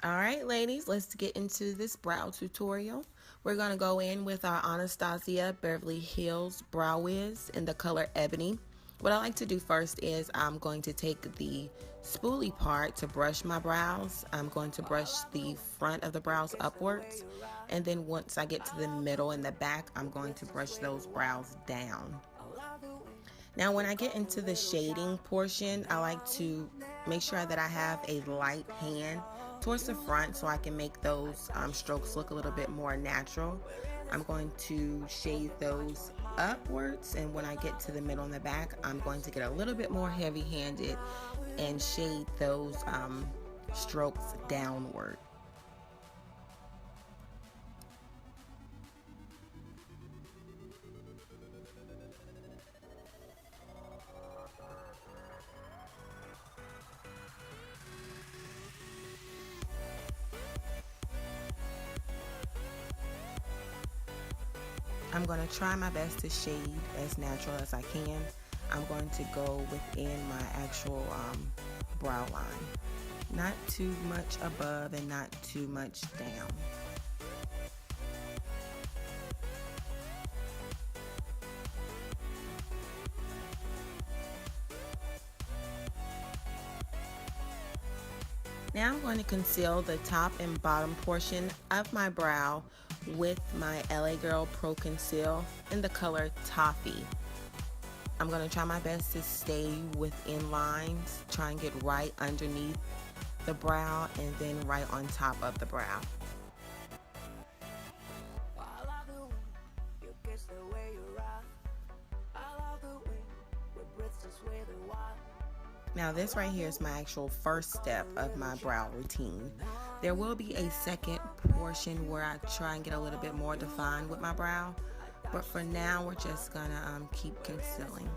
Alright ladies, let's get into this brow tutorial. We're going to go in with our Anastasia Beverly Hills Brow Wiz in the color Ebony. What I like to do first is I'm going to take the spoolie part to brush my brows. I'm going to brush the front of the brows upwards, and then once I get to the middle and the back, I'm going to brush those brows down. Now when I get into the shading portion, I like to make sure that I have a light hand towards the front so I can make those strokes look a little bit more natural. I'm going to shade those upwards, and when I get to the middle and the back, I'm going to get a little bit more heavy-handed and shade those strokes downward. I'm going to try my best to shade as natural as I can. I'm going to go within my actual brow line. Not too much above and not too much down. Now I'm going to conceal the top and bottom portion of my brow with my LA Girl Pro Conceal in the color Toffee. I'm going to try my best to stay within lines, try and get right underneath the brow and then right on top of the brow. Now this right here is my actual first step of my brow routine. There will be a second portion where I try and get a little bit more defined with my brow, but for now we're just gonna keep concealing.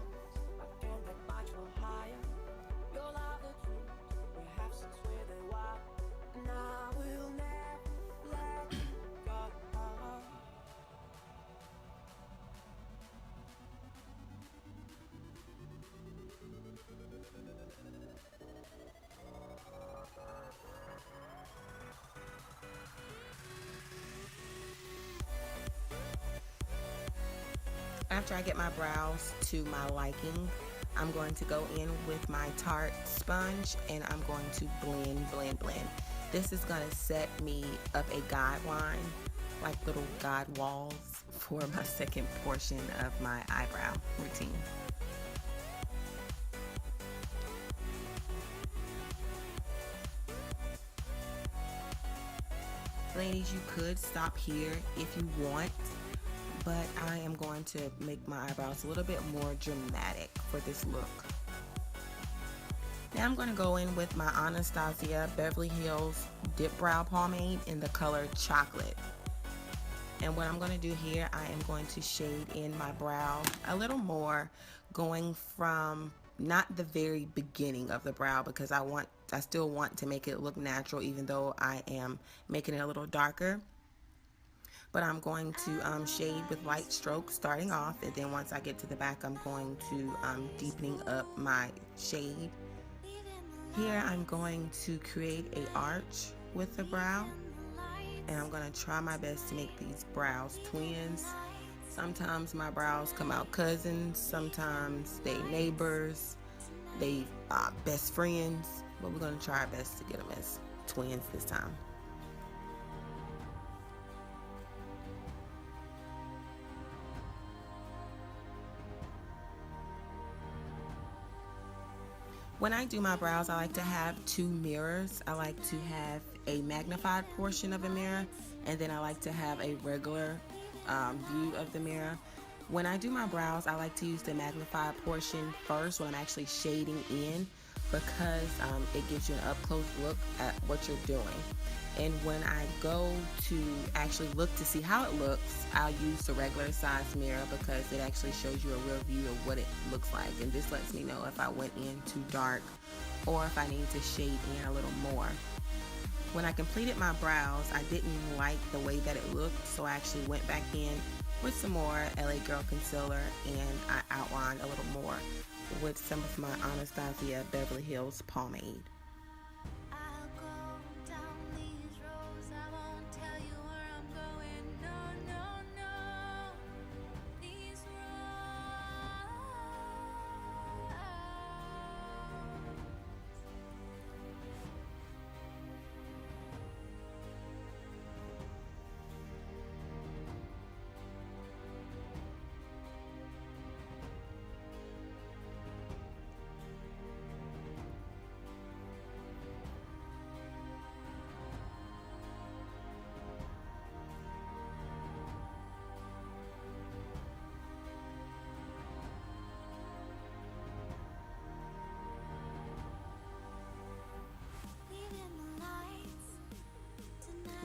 After I get my brows to my liking, I'm going to go in with my Tart Sponge and I'm going to blend. This is going to set me up a guideline, like little guide walls for my second portion of my eyebrow routine. Ladies, you could stop here if you want, but I am going to make my eyebrows a little bit more dramatic for this look. Now I'm going to go in with my Anastasia Beverly Hills Dipbrow Pomade in the color Chocolate. And what I'm going to do here, I am going to shade in my brow a little more, going from not the very beginning of the brow, because I still want to make it look natural even though I am making it a little darker. But I'm going to shade with light strokes starting off, and then once I get to the back, I'm going to deepening up my shade. Here I'm going to create an arch with the brow, and I'm going to try my best to make these brows twins. Sometimes my brows come out cousins, sometimes they neighbors, they best friends, but we're going to try our best to get them as twins this time. When I do my brows, I like to have two mirrors. I like to have a magnified portion of a mirror, and then I like to have a regular view of the mirror. When I do my brows, I like to use the magnified portion first when I'm actually shading in, because it gives you an up-close look at what you're doing. And when I go to actually look to see how it looks, I'll use the regular size mirror because it actually shows you a real view of what it looks like. And this lets me know if I went in too dark or if I need to shade in a little more. When I completed my brows, I didn't like the way that it looked, so I actually went back in with some more LA Girl concealer and I outlined a little more with some of my Anastasia Beverly Hills pomade.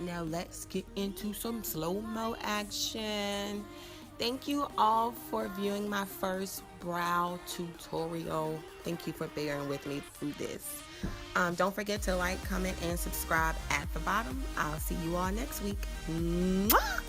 Now let's get into some slow-mo action. Thank you all for viewing my first brow tutorial. Thank you for bearing with me through this. Don't forget to like, comment, and subscribe at the bottom. I'll see you all next week. Mwah!